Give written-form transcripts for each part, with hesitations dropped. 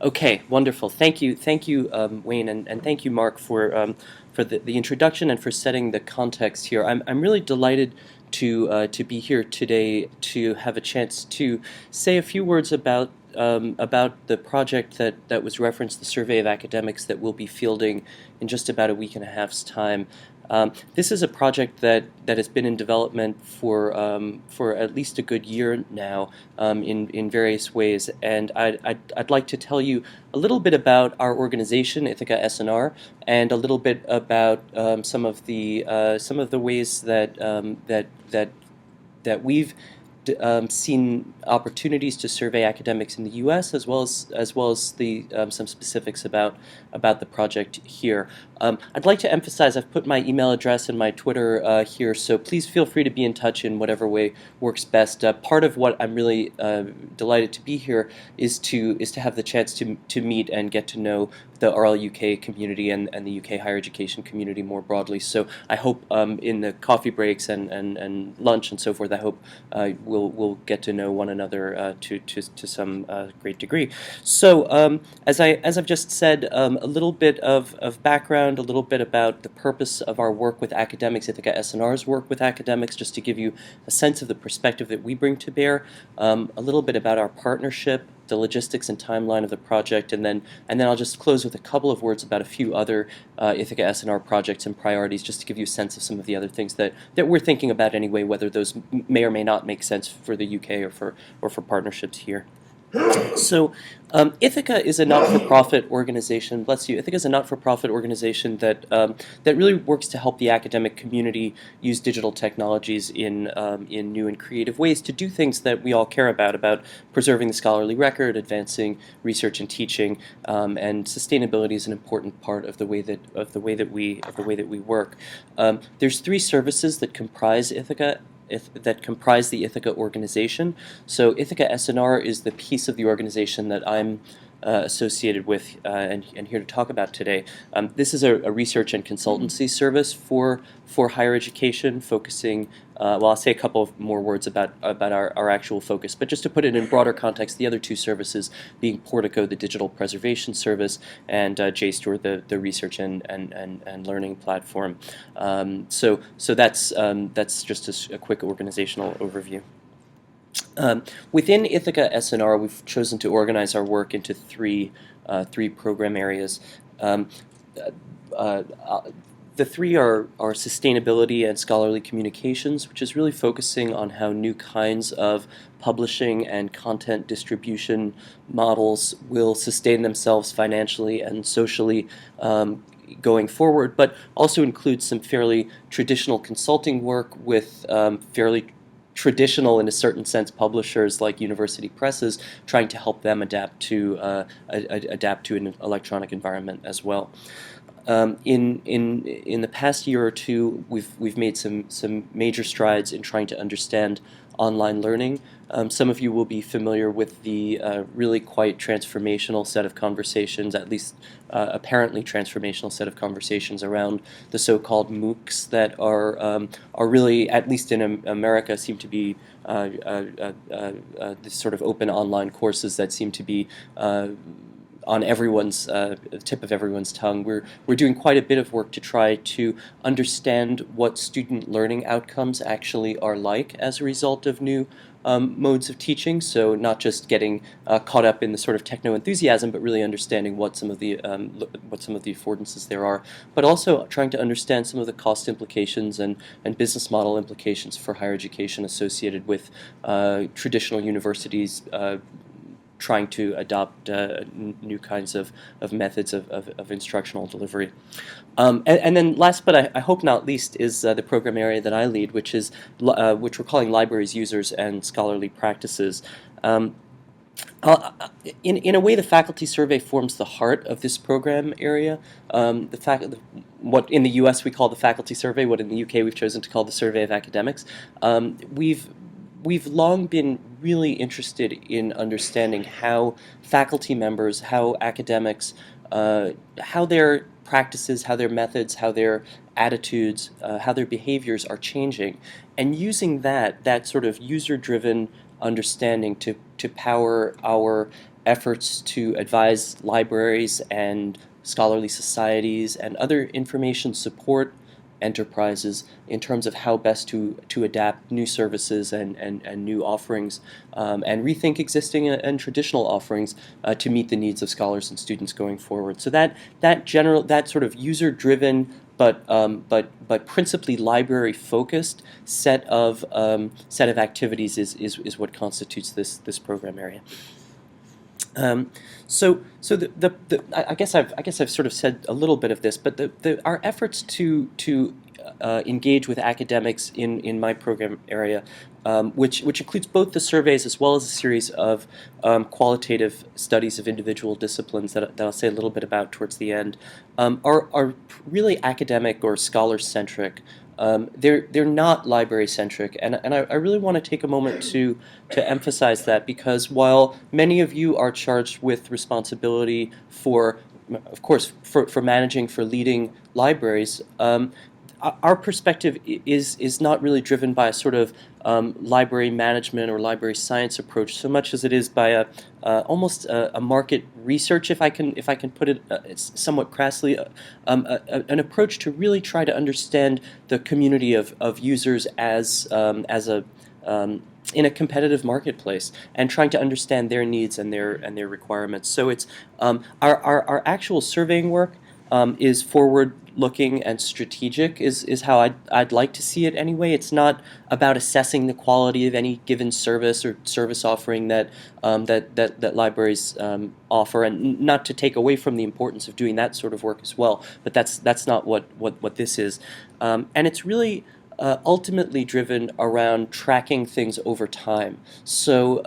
Okay, wonderful. Thank you, Wayne, and thank you, Mark, for the introduction and for setting the context here. I'm really delighted to be here today to have a chance to say a few words about the project that was referenced, the survey of academics that we'll be fielding in just about a week and a half's time. This is a project that has been in development for at least a good year now, in various ways, and I'd like to tell you a little bit about our organization, Ithaka S+R, and a little bit about some of the ways that we've seen opportunities to survey academics in the U.S. as well as some specifics about the project here. I'd like to emphasize I've put my email address and my Twitter here, so please feel free to be in touch in whatever way works best. Part of what I'm really delighted to be here is to have the chance to meet and get to know the RLUK community and the UK higher education community more broadly. So I hope in the coffee breaks and lunch and so forth, I hope we'll get to know one another to some great degree. So as I've just said, a little bit of background, a little bit about the purpose of our work with academics, Ithaka S+R's work with academics, just to give you a sense of the perspective that we bring to bear, a little bit about our partnership, the logistics and timeline of the project, and then I'll just close with a couple of words about a few other Ithaka S+R projects and priorities, just to give you a sense of some of the other things that we're thinking about anyway, whether those may or may not make sense for the UK or for partnerships here. So Ithaka is a not-for-profit organization. Bless you. Ithaka is a not-for-profit organization that really works to help the academic community use digital technologies in new and creative ways to do things that we all care about preserving the scholarly record, advancing research and teaching, and sustainability is an important part of the way that we work. There's three services that comprise Ithaka. That comprise the Ithaka organization. So Ithaka S+R is the piece of the organization that I'm associated with and here to talk about today. This is a research and consultancy service for higher education, focusing, well, I'll say a couple of more words about our actual focus, but just to put it in broader context, the other two services being Portico, the digital preservation service, and JSTOR, the research and learning platform. So that's just a quick organizational overview. Within Ithaka S+R, we've chosen to organize our work into three program areas. The three are sustainability and scholarly communications, which is really focusing on how new kinds of publishing and content distribution models will sustain themselves financially and socially going forward, but also includes some fairly traditional consulting work with fairly traditional, in a certain sense, publishers like university presses, trying to help them adapt to an electronic environment as well. In the past year or two, we've made some major strides in trying to understand online learning. Some of you will be familiar with the really quite transformational set of conversations, at least apparently transformational set of conversations around the so-called MOOCs that are really, at least in America, seem to be this sort of open online courses that seem to be on everyone's tip of everyone's tongue. We're doing quite a bit of work to try to understand what student learning outcomes actually are like as a result of new modes of teaching. So not just getting caught up in the sort of techno enthusiasm, but really understanding what some of the affordances there are, but also trying to understand some of the cost implications and business model implications for higher education associated with traditional universities trying to adopt new kinds of methods of instructional delivery. And then last but I hope not least is the program area that I lead, which we're calling Libraries, Users, and Scholarly Practices. In a way, the faculty survey forms the heart of this program area. What in the US we call the faculty survey, what in the UK we've chosen to call the survey of academics. We've long been really interested in understanding how faculty members, how academics, how their practices, how their methods, how their attitudes, how their behaviors are changing, and using that sort of user-driven understanding to power our efforts to advise libraries and scholarly societies and other information support enterprises in terms of how best to adapt new services and new offerings, and rethink existing and traditional offerings to meet the needs of scholars and students going forward. So that sort of user-driven but principally library-focused set of activities is what constitutes this program area. I guess I've sort of said a little bit of this, but our efforts to engage with academics in my program area, which includes both the surveys as well as a series of qualitative studies of individual disciplines that I'll say a little bit about towards the end, are really academic or scholar-centric. They're not library-centric, and I really want to take a moment to emphasize that, because while many of you are charged with responsibility for, of course, for managing, for leading libraries, our perspective is not really driven by a sort of library management or library science approach so much as it is by almost a market research, if I can put it somewhat crassly, an approach to really try to understand the community of users as in a competitive marketplace, and trying to understand their needs and their requirements. So it's our actual surveying work is forward-looking and strategic, is how I'd like to see it anyway. It's not about assessing the quality of any given service or service offering that libraries offer, and not to take away from the importance of doing that sort of work as well. But that's not what this is, and it's really ultimately driven around tracking things over time. So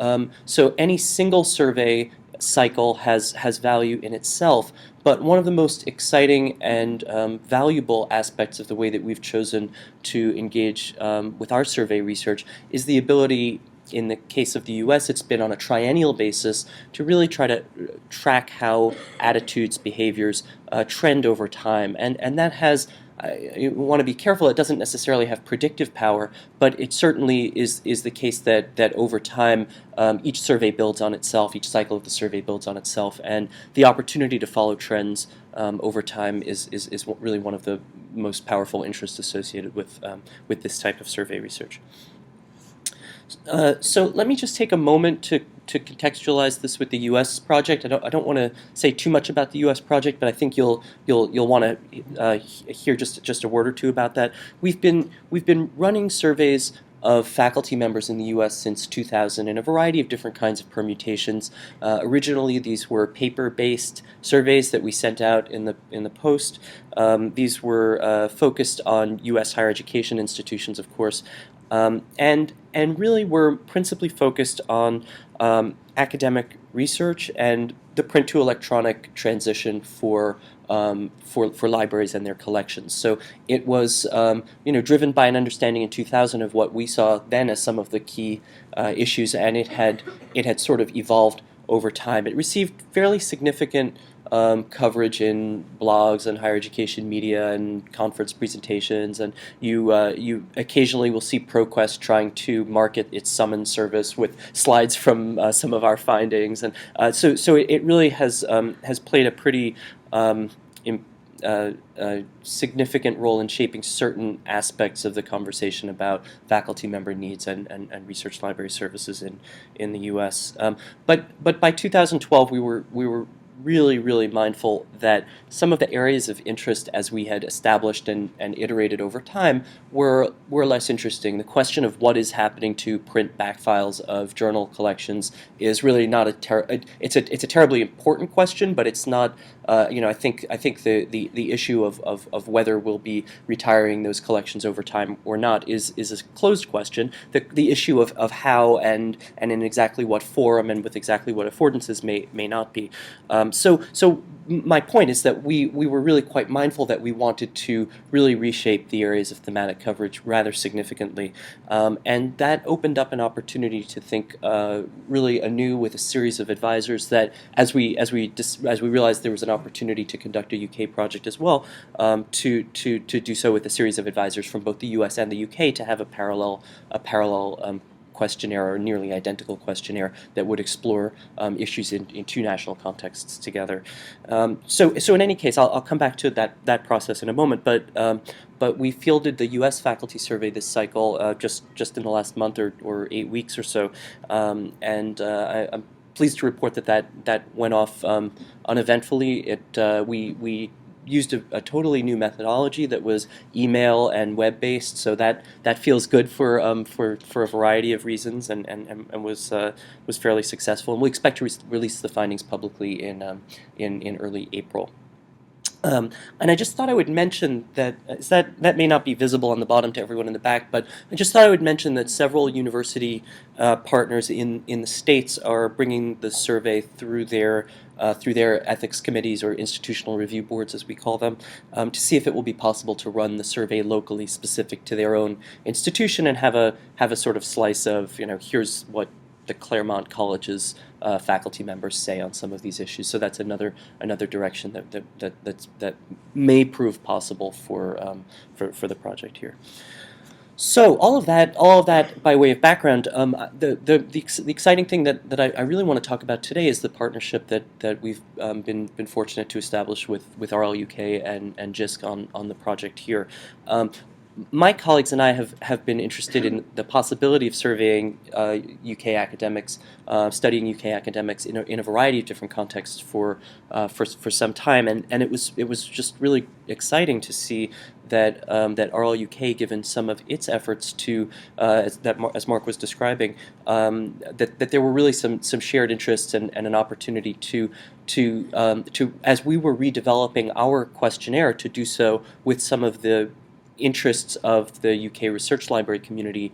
any single survey cycle has value in itself, but one of the most exciting and valuable aspects of the way that we've chosen to engage with our survey research is the ability, in the case of the US, it's been on a triennial basis, to really try to track how attitudes, behaviors trend over time. And that has, you want to be careful, it doesn't necessarily have predictive power, but it certainly is the case that over time each survey builds on itself, each cycle of the survey builds on itself, and the opportunity to follow trends over time is really one of the most powerful interests associated with this type of survey research. So let me just take a moment to contextualize this with the U.S. project. I don't want to say too much about the U.S. project, but I think you'll want to hear just a word or two about that. We've been running surveys of faculty members in the U.S. since 2000 in a variety of different kinds of permutations. Originally, these were paper-based surveys that we sent out in the Post. These were focused on U.S. higher education institutions, of course. And really we're principally focused on academic research and the print to electronic transition for libraries and their collections. So it was driven by an understanding in 2000 of what we saw then as some of the key issues, and it had sort of evolved over time. It received fairly significant coverage in blogs and higher education media and conference presentations, and you occasionally will see ProQuest trying to market its summons service with slides from some of our findings, and so it really has played a pretty significant role in shaping certain aspects of the conversation about faculty member needs and research library services in the U.S. But by 2012 we were really mindful that some of the areas of interest as we had established and iterated over time were less interesting. The question of what is happening to print back files of journal collections is really not it's a terribly important question, but it's not I think the issue of whether we'll be retiring those collections over time or not is a closed question. The issue of how and in exactly what forum and with exactly what affordances may not be. So my point is that we were really quite mindful that we wanted to really reshape the areas of thematic coverage rather significantly, and that opened up an opportunity to think really anew with a series of advisors. That as we realized there was an opportunity to conduct a UK project as well, to do so with a series of advisors from both the US and the UK to have a parallel questionnaire, or nearly identical questionnaire, that would explore issues in two national contexts together. So in any case, I'll come back to that process in a moment, but we fielded the U.S. faculty survey this cycle just in the last month or 8 weeks or so, and I'm pleased to report that went off uneventfully. We used a totally new methodology that was email and web based, so that feels good for a variety of reasons, and was fairly successful. And we expect to release the findings publicly in early April. And I just thought I would mention that may not be visible on the bottom to everyone in the back, but I just thought I would mention that several university partners in the States are bringing the survey through their ethics committees, or institutional review boards, as we call them, to see if it will be possible to run the survey locally specific to their own institution, and have a sort of slice of, here's what the Claremont College's faculty members say on some of these issues. So that's another direction that may prove possible for the project here. So all of that by way of background. The exciting thing that I really want to talk about today is the partnership that we've been fortunate to establish with RLUK and JISC on the project here. My colleagues and I have been interested in the possibility of surveying UK academics, studying UK academics in a variety of different contexts for some time, and it was just really exciting to see that RLUK, given some of its efforts to as Mark was describing, that there were really some shared interests and an opportunity to as we were redeveloping our questionnaire, to do so with some of the interests of the UK research library community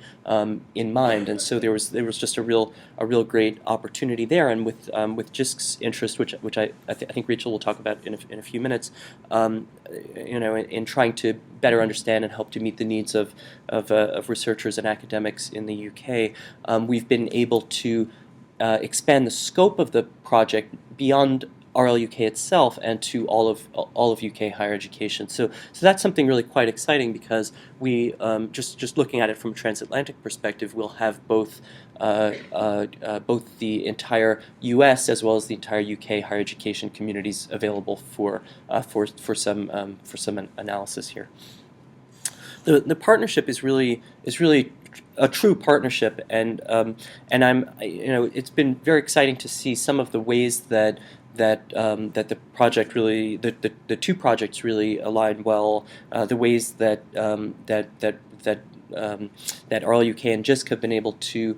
in mind, and so there was just a real great opportunity there. And with JISC's interest, which I think Rachel will talk about in a few minutes, in trying to better understand and help to meet the needs of researchers and academics in the UK, we've been able to expand the scope of the project beyond RLUK itself and to all of UK higher education. So that's something really quite exciting, because we just looking at it from a transatlantic perspective, we'll have both the entire U.S. as well as the entire UK higher education communities available for some analysis here. The partnership is really a true partnership, and it's been very exciting to see some of the ways that the project really, the two projects really align well. The ways that RLUK and JISC have been able to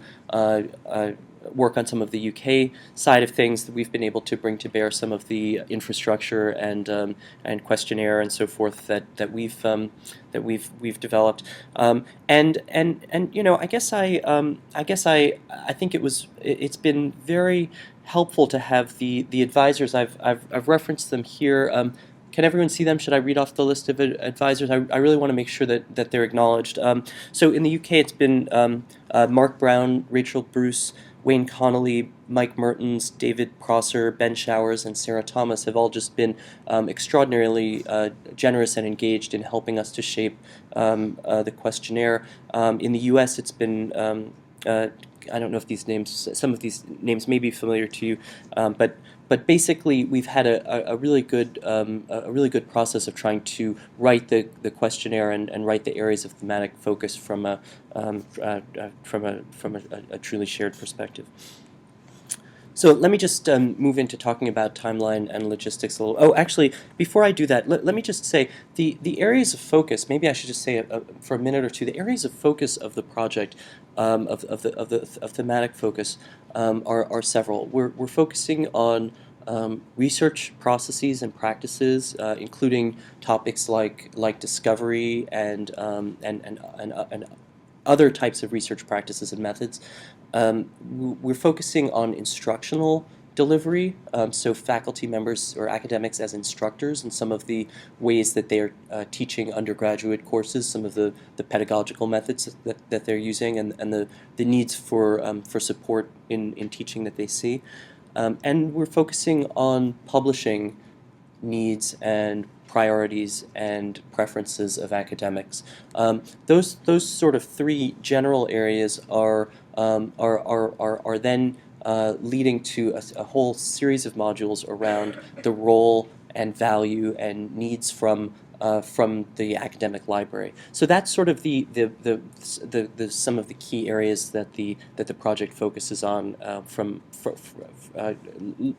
work on some of the UK side of things, that we've been able to bring to bear some of the infrastructure and questionnaire and so forth that we've developed. And I guess I think it's been very helpful to have the advisors. I've referenced them here. Can everyone see them? Should I read off the list of advisors? I really want to make sure that they're acknowledged. So in the UK, it's been Mark Brown, Rachel Bruce, Wayne Connolly, Mike Mertens, David Prosser, Ben Showers, and Sarah Thomas have all just been extraordinarily generous and engaged in helping us to shape the questionnaire. In the US, it's been I don't know if some of these names may be familiar to you, but basically we've had a really good process of trying to write the questionnaire and write the areas of thematic focus from a truly shared perspective. So let me just move into talking about timeline and logistics a little. Oh, actually, before I do that, let me just say the areas of focus. Maybe I should just say for a minute or two. The areas of focus of the project, of thematic focus, are several. We're focusing on research processes and practices, including topics like discovery and other types of research practices and methods. We're focusing on instructional delivery, so faculty members or academics as instructors, and some of the ways that they are teaching undergraduate courses, some of the pedagogical methods that they're using, and the needs for support in teaching that they see. And we're focusing on publishing needs and priorities and preferences of academics. Those sort of three general areas are are then leading to a whole series of modules around the role and value and needs from the academic library. So that's sort of the some of the key areas that the project focuses on,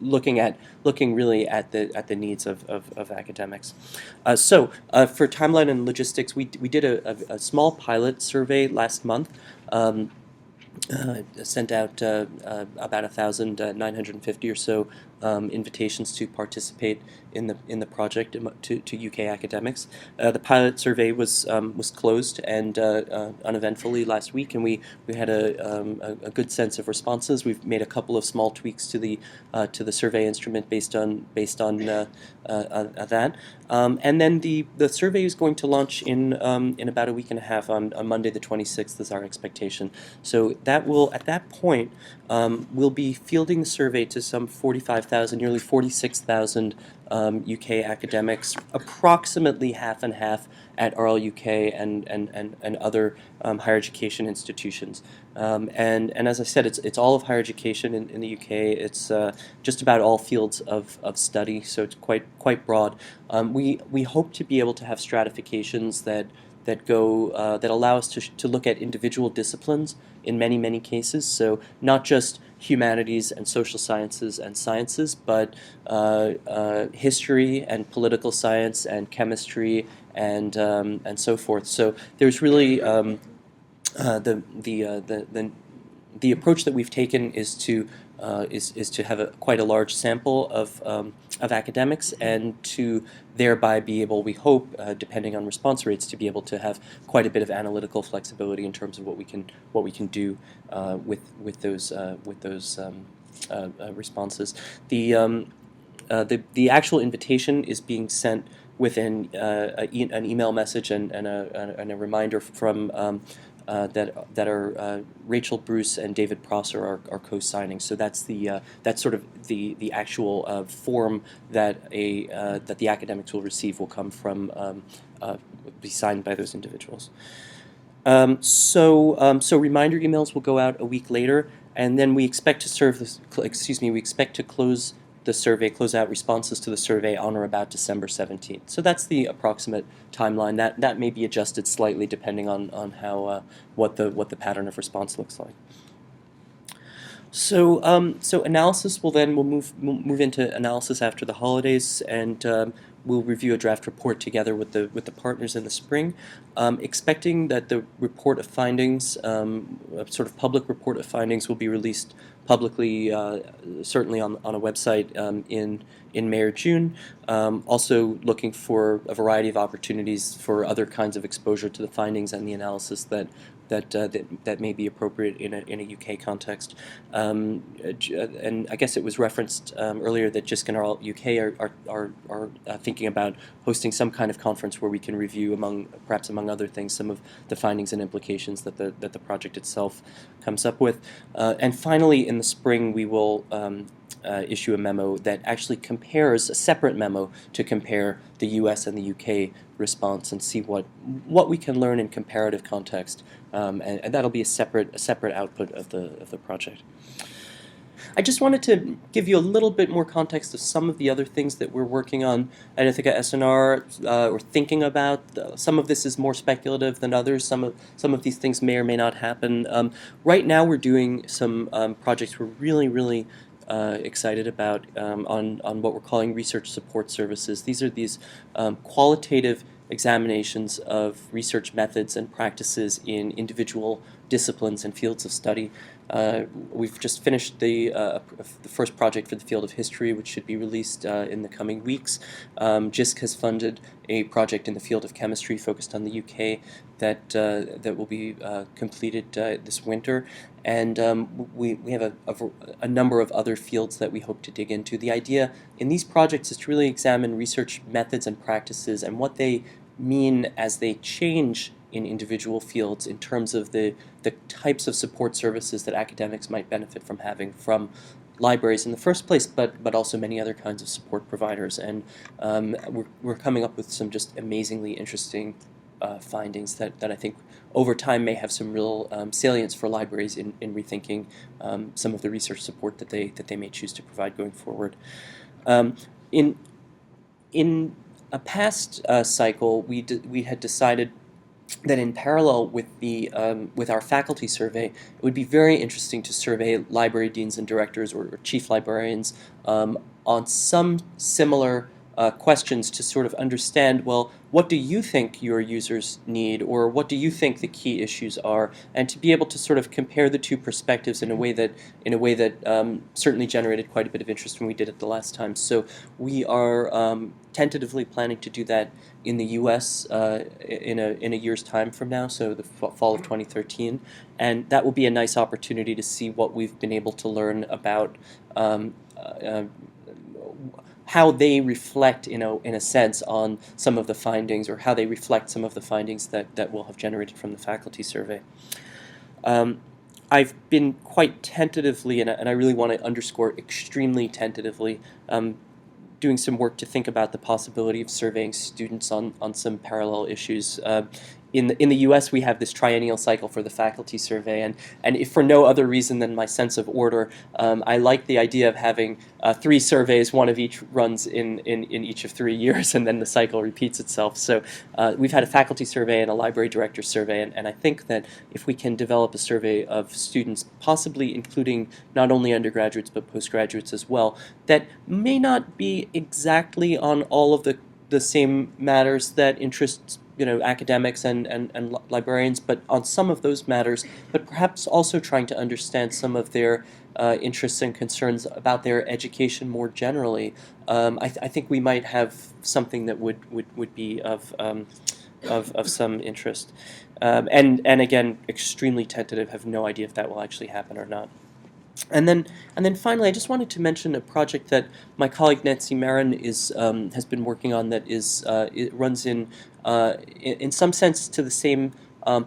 looking really at the needs of academics. For timeline and logistics, we did a small pilot survey last month. Sent out about 1,950 or so invitations to participate in the project to UK academics. The pilot survey was closed and uneventfully last week, and we had a good sense of responses. We've made a couple of small tweaks to the survey instrument based on that. And then the survey is going to launch in about a week and a half on Monday the 26th is our expectation. So that will, at that point, we'll be fielding the survey to some 45,000, nearly 46,000 UK academics, approximately half and half at RLUK and other higher education institutions. And as I said, it's all of higher education in the UK. It's just about all fields of study, so it's quite broad. We hope to be able to have stratifications that allow us to look at individual disciplines in many cases. So not just humanities and social sciences and sciences, but history and political science and chemistry and so forth. So there's really the approach that we've taken is to have quite a large sample of academics, and to thereby be able, we hope, depending on response rates, to be able to have quite a bit of analytical flexibility in terms of what we can do with those responses. The actual invitation is being sent with an email message and a reminder from that are Rachel Bruce and David Prosser are co-signing. So that's sort of the actual form that the academics will receive will come from be signed by those individuals. So reminder emails will go out a week later, and then we expect to close the survey, close out responses to the survey on or about December 17th. So that's the approximate timeline. That may be adjusted slightly depending on how what the pattern of response looks like. So analysis we'll move into analysis after the holidays, and we'll review a draft report together with the partners in the spring, expecting that the report of findings, a sort of public report of findings, will be released publicly, certainly on a website in May or June. Also looking for a variety of opportunities for other kinds of exposure to the findings and the analysis that may be appropriate in a UK context. And I guess it was referenced earlier that JISC and RLUK are thinking about hosting some kind of conference where we can review, perhaps among other things, some of the findings and implications that the project itself comes up with. And finally, in the spring, we will issue a memo that actually compares, a separate memo to compare the US and the UK response and see what we can learn in comparative context, and that'll be a separate output of the project. I just wanted to give you a little bit more context of some of the other things that we're working on at Ithaka S+R, or thinking about. Some of this is more speculative than others. Some of these things may or may not happen. Right now we're doing some projects we're really excited about on what we're calling research support services. These are these qualitative examinations of research methods and practices in individual disciplines and fields of study. We've just finished the first project for the field of history, which should be released in the coming weeks. JISC has funded a project in the field of chemistry focused on the UK that will be completed this winter, and we have a number of other fields that we hope to dig into. The idea in these projects is to really examine research methods and practices and what they mean as they change in individual fields in terms of the types of support services that academics might benefit from having from libraries in the first place, but also many other kinds of support providers. And we're coming up with some just amazingly interesting findings that I think over time may have some real salience for libraries in rethinking some of the research support that they may choose to provide going forward. Um, in in a past cycle, we had decided that in parallel with our faculty survey, it would be very interesting to survey library deans and directors or chief librarians on some similar questions to sort of understand, well, what do you think your users need, or what do you think the key issues are, and to be able to sort of compare the two perspectives in a way that certainly generated quite a bit of interest when we did it the last time. So we are tentatively planning to do that in the U.S. In a year's time from now, so the fall of 2013, and that will be a nice opportunity to see what we've been able to learn about how they reflect, in a sense, on some of the findings, or how they reflect some of the findings that we'll have generated from the faculty survey. I've been quite tentatively, and I really want to underscore extremely tentatively, doing some work to think about the possibility of surveying students on some parallel issues. In the U.S., we have this triennial cycle for the faculty survey, and if for no other reason than my sense of order, I like the idea of having 3 surveys, one of each runs in each of 3 years, and then the cycle repeats itself. So we've had a faculty survey and a library director survey, and I think that if we can develop a survey of students, possibly including not only undergraduates but postgraduates as well, that may not be exactly on all of the same matters that interest academics and librarians, but on some of those matters, but perhaps also trying to understand some of their interests and concerns about their education more generally. I think we might have something that would be of some interest. And again, extremely tentative, have no idea if that will actually happen or not. And then finally, I just wanted to mention a project that my colleague Nancy Marin has been working on that it runs in some sense to the same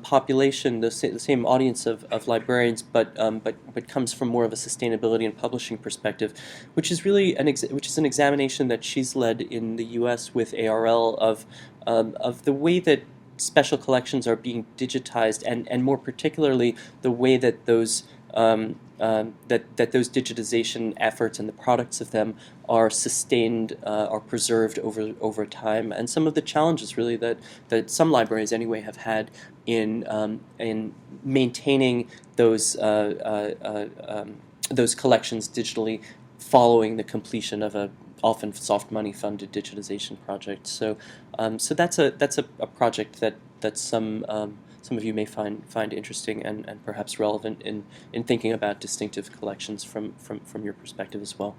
population, the same audience of librarians, but comes from more of a sustainability and publishing perspective, which is really an examination that she's led in the U.S. with ARL of the way that special collections are being digitized, and more particularly the way that those that those digitization efforts and the products of them are sustained, are preserved over time, and some of the challenges really that some libraries anyway have had in maintaining those collections digitally following the completion of a often soft money funded digitization project. So that's a project that some of you may find interesting and perhaps relevant in thinking about distinctive collections from your perspective as well.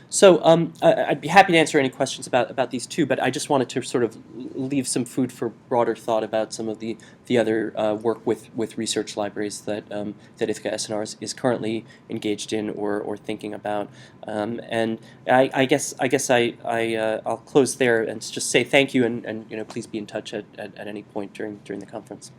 So I'd be happy to answer any questions about these two, but I just wanted to sort of leave some food for broader thought about some of the other work with research libraries that Ithaka S+R is currently engaged in or thinking about. And I guess I'll close there and just say thank you, and please be in touch at any point during the conference.